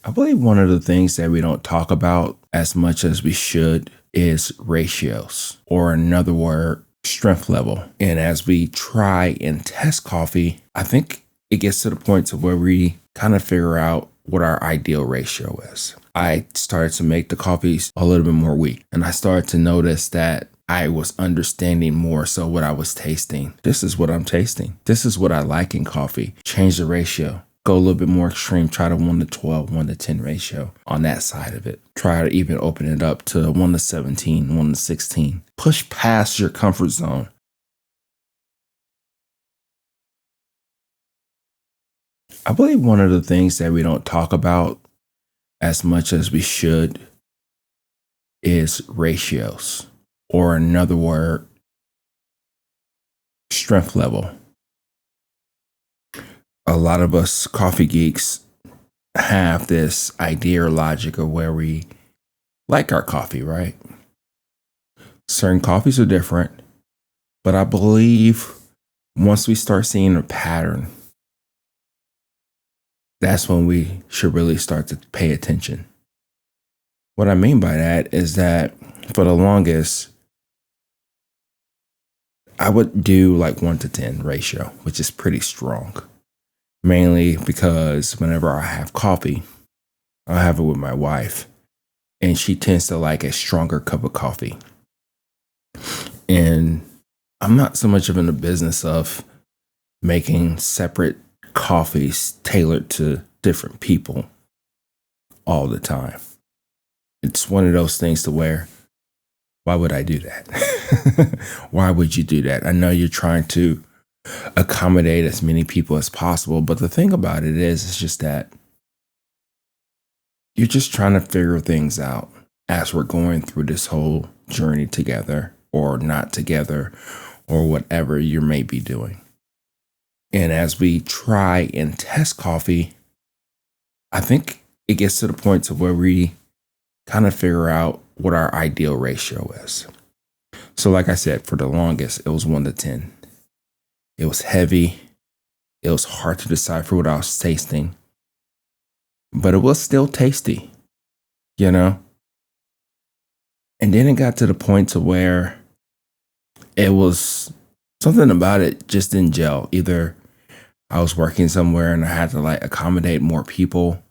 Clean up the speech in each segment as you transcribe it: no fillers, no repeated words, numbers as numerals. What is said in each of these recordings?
I believe one of the things that we don't talk about as much as we should is ratios, or another word, strength level. And as we try and test coffee, I think it gets to the point to where we kind of figure out what our ideal ratio is. I started to make the coffees a little bit more weak, and I started to notice that I was understanding more so what I was tasting. This is what I'm tasting. This is what I like in coffee. Change the ratio. Go a little bit more extreme. Try to 1 to 12, 1 to 10 ratio on that side of it. Try to even open it up to 1 to 17, 1 to 16. Push past your comfort zone. I believe one of the things that we don't talk about as much as we should is ratios, or another word, strength level. A lot of us coffee geeks have this idea or logic of where we like our coffee, right? Certain coffees are different, but I believe once we start seeing a pattern, that's when we should really start to pay attention. What I mean by that is that for the longest, I would do like 1 to 10 ratio, which is pretty strong. Mainly because whenever I have coffee, I have it with my wife, and she tends to like a stronger cup of coffee. And I'm not so much of in the business of making separate coffees tailored to different people all the time. It's one of those things to where, why would I do that? Why would you do that? I know you're trying to accommodate as many people as possible, but the thing about it is, it's just that you're just trying to figure things out as we're going through this whole journey together, or not together, or whatever you may be doing. And as we try and test coffee, I think it gets to the point to where we kind of figure out what our ideal ratio is. So like I said, for the longest, it was 1 to 10. It was heavy. It was hard to decipher what I was tasting, but it was still tasty, you know? And then it got to the point to where it was something about it just didn't gel. Either I was working somewhere and I had to like accommodate more people.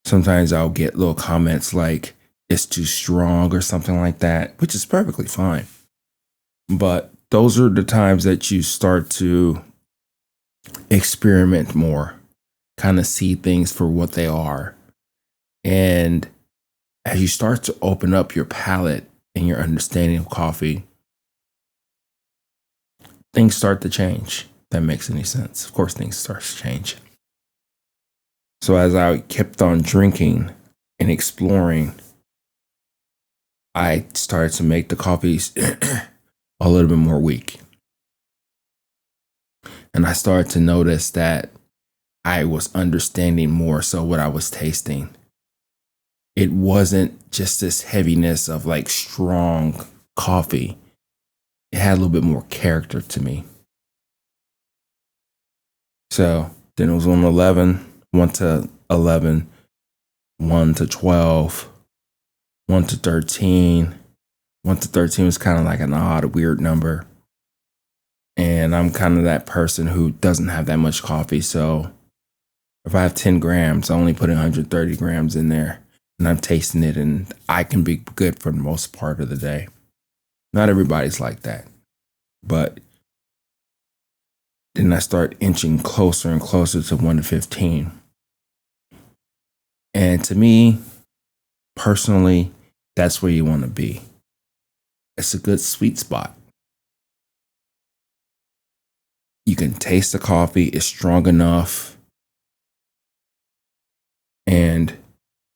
Sometimes I'll get little comments like it's too strong or something like that, which is perfectly fine. But those are the times that you start to experiment more, kind of see things for what they are. And as you start to open up your palate and your understanding of coffee, things start to change. That makes any sense. Of course, things start to change. So as I kept on drinking and exploring, I started to make the coffees a little bit more weak. And I started to notice that I was understanding more so what I was tasting. It wasn't just this heaviness of like strong coffee. It had a little bit more character to me. So then it was 1 to 11, 1 to 11, 1 to 12, 1 to 13. 1 to 13 was kind of like an odd, weird number. And I'm kind of that person who doesn't have that much coffee. So if I have 10 grams, I only put 130 grams in there, and I'm tasting it, and I can be good for the most part of the day. Not everybody's like that. But then I start inching closer and closer to 1 to 15. And to me, personally, that's where you want to be. It's a good sweet spot. You can taste the coffee, it's strong enough, and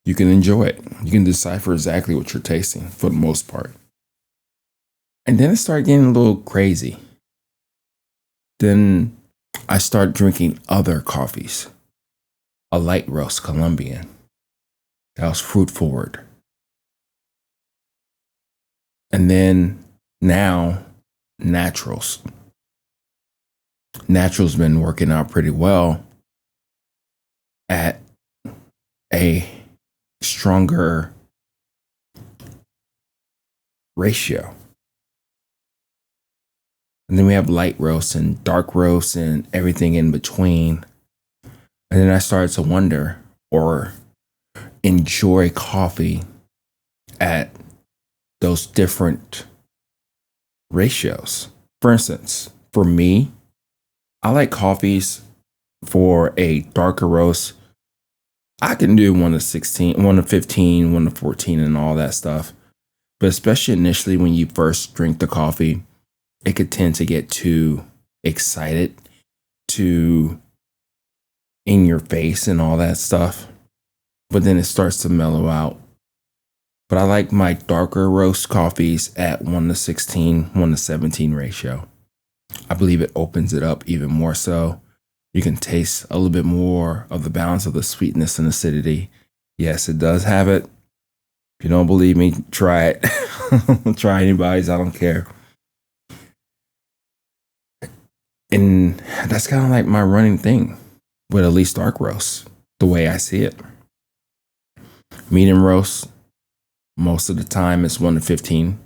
you can enjoy it. You can decipher exactly what you're tasting for the most part. And then it started getting a little crazy. Then I started drinking other coffees. A light roast Colombian that was fruit forward. And then now, naturals. Naturals been working out pretty well at a stronger ratio. And then we have light roast and dark roast and everything in between. And then I started to wonder or enjoy coffee at those different ratios. For instance, for me, I like coffees for a darker roast. I can do 1 to 16, 1 to 15, 1 to 14, and all that stuff. But especially initially when you first drink the coffee, it could tend to get too excited, too in your face and all that stuff. But then it starts to mellow out. But I like my darker roast coffees at 1 to 16, 1 to 17 ratio. I believe it opens it up even more so. You can taste a little bit more of the balance of the sweetness and acidity. Yes, it does have it. If you don't believe me, try it. Try anybody's, I don't care. And that's kind of like my running thing with at least dark roast, the way I see it. Medium roast, most of the time it's 1 to 15.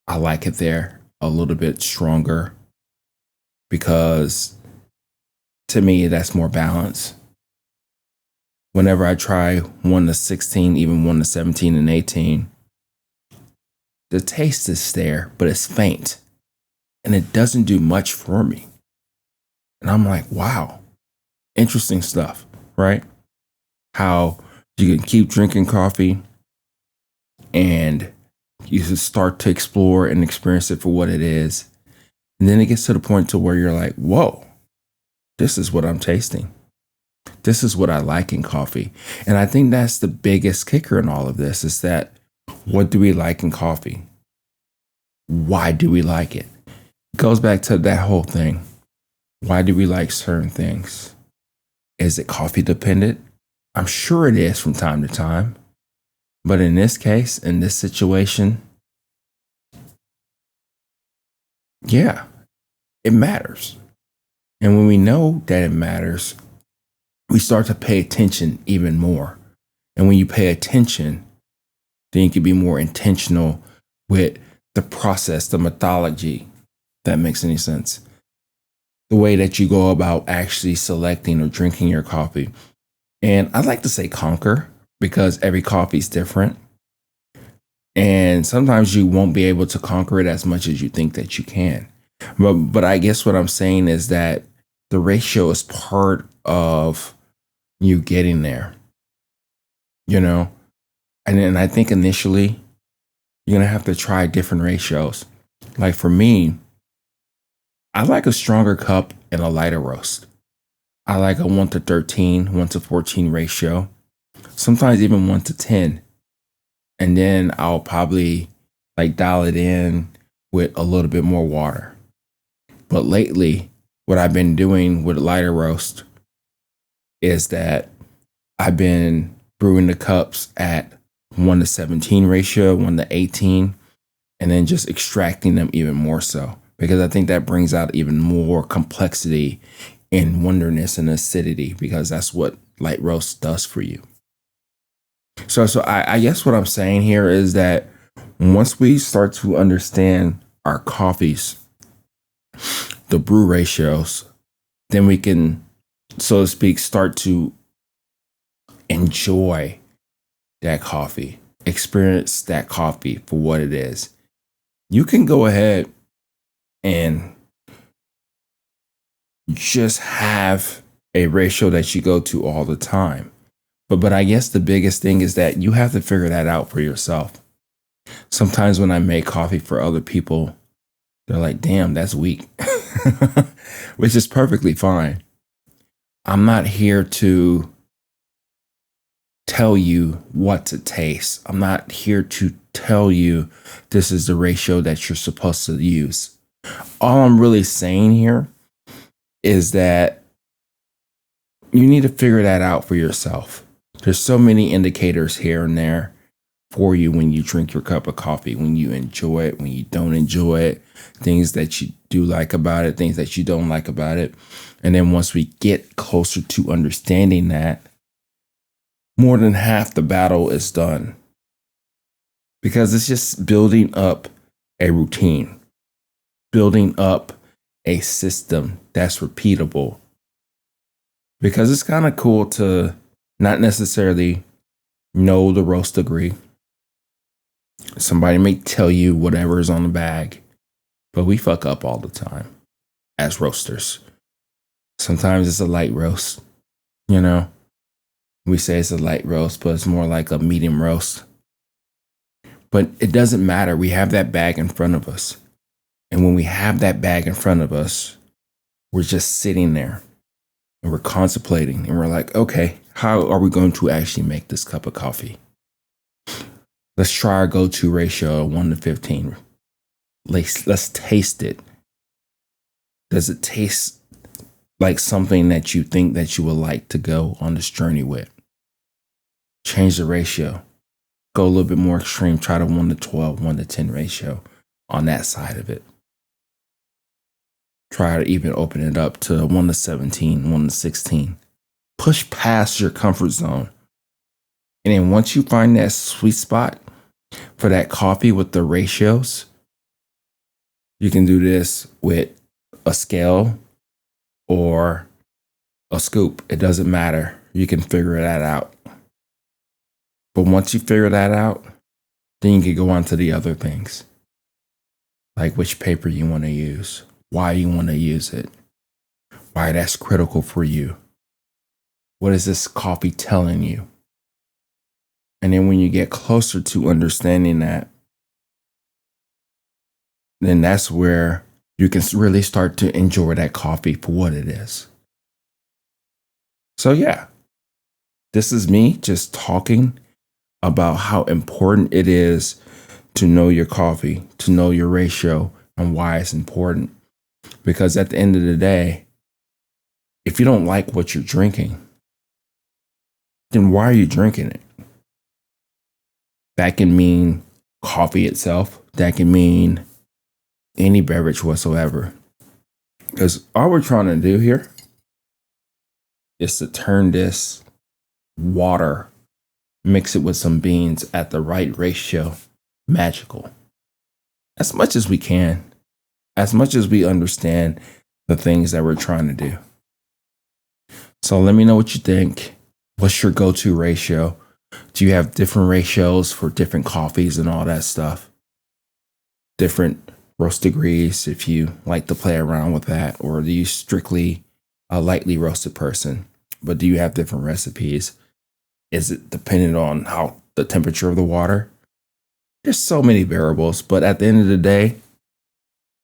I like it there a little bit stronger because to me, that's more balance. Whenever I try 1 to 16, even 1 to 17 and 18, the taste is there, but it's faint. And it doesn't do much for me. And I'm like, wow, interesting stuff, right? How you can keep drinking coffee and you just start to explore and experience it for what it is. And then it gets to the point to where you're like, whoa, this is what I'm tasting. This is what I like in coffee. And I think that's the biggest kicker in all of this is that what do we like in coffee? Why do we like it? It goes back to that whole thing. Why do we like certain things? Is it coffee dependent? I'm sure it is from time to time. But in this case, in this situation, yeah, it matters. And when we know that it matters, we start to pay attention even more. And when you pay attention, then you can be more intentional with the process, the methodology, if that makes any sense. The way that you go about actually selecting or drinking your coffee. And I like to say conquer because every coffee is different. And sometimes you won't be able to conquer it as much as you think that you can. But I guess what I'm saying is that the ratio is part of you getting there, you know? And then I think initially you're going to have to try different ratios. Like for me, I like a stronger cup and a lighter roast. I like a 1 to 13, 1 to 14 ratio, sometimes even 1 to 10. And then I'll probably like dial it in with a little bit more water. But lately, what I've been doing with lighter roast is that I've been brewing the cups at 1 to 17 ratio, 1 to 18, and then just extracting them even more so. Because I think that brings out even more complexity and wonderness and acidity, because that's what light roast does for you. So I guess what I'm saying here is that once we start to understand our coffees, the brew ratios, then we can, so to speak, start to enjoy that coffee, experience that coffee for what it is. You can go ahead and just have a ratio that you go to all the time. But I guess the biggest thing is that you have to figure that out for yourself. Sometimes when I make coffee for other people, they're like, damn, that's weak, which is perfectly fine. I'm not here to tell you what to taste. I'm not here to tell you this is the ratio that you're supposed to use. All I'm really saying here is that you need to figure that out for yourself. There's so many indicators here and there for you when you drink your cup of coffee, when you enjoy it, when you don't enjoy it, things that you do like about it, things that you don't like about it. And then once we get closer to understanding that, more than half the battle is done, because it's just building up a routine, building up a system that's repeatable. Because it's kind of cool to not necessarily know the roast degree. Somebody may tell you whatever is on the bag, but we fuck up all the time as roasters. Sometimes it's a light roast, you know. We say it's a light roast, but it's more like a medium roast. But it doesn't matter. We have that bag in front of us. And when we have that bag in front of us, we're just sitting there and we're contemplating and we're like, okay, how are we going to actually make this cup of coffee? Let's try our go-to ratio of 1 to 15. Let's taste it. Does it taste like something that you think that you would like to go on this journey with? Change the ratio. Go a little bit more extreme. Try the 1 to 12, 1 to 10 ratio on that side of it. Try to even open it up to 1 to 17, 1 to 16. Push past your comfort zone. And then once you find that sweet spot for that coffee with the ratios, you can do this with a scale or a scoop. It doesn't matter. You can figure that out. But once you figure that out, then you can go on to the other things. Like which paper you want to use, why you want to use it, why that's critical for you. What is this coffee telling you? And then when you get closer to understanding that, then that's where you can really start to enjoy that coffee for what it is. So yeah, this is me just talking about how important it is to know your coffee, to know your ratio, and why it's important. Because at the end of the day, if you don't like what you're drinking, then why are you drinking it? That can mean coffee itself. That can mean any beverage whatsoever. Because all we're trying to do here is to turn this water, mix it with some beans at the right ratio, magical. As much as we can, as much as we understand the things that we're trying to do. So let me know what you think. What's your go-to ratio? Do you have different ratios for different coffees and all that stuff? Different roast degrees, if you like to play around with that, or are you strictly a lightly roasted person? But do you have different recipes? Is it dependent on how the temperature of the water? There's so many variables, but at the end of the day,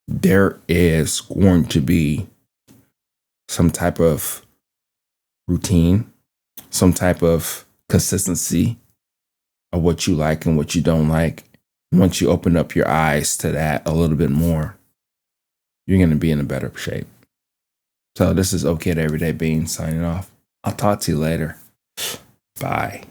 there is going to be some type of routine, some type of consistency of what you like and what you don't like. Once you open up your eyes to that a little bit more, you're going to be in a better shape. So this is OK to Everyday Beans signing off. I'll talk to you later. Bye.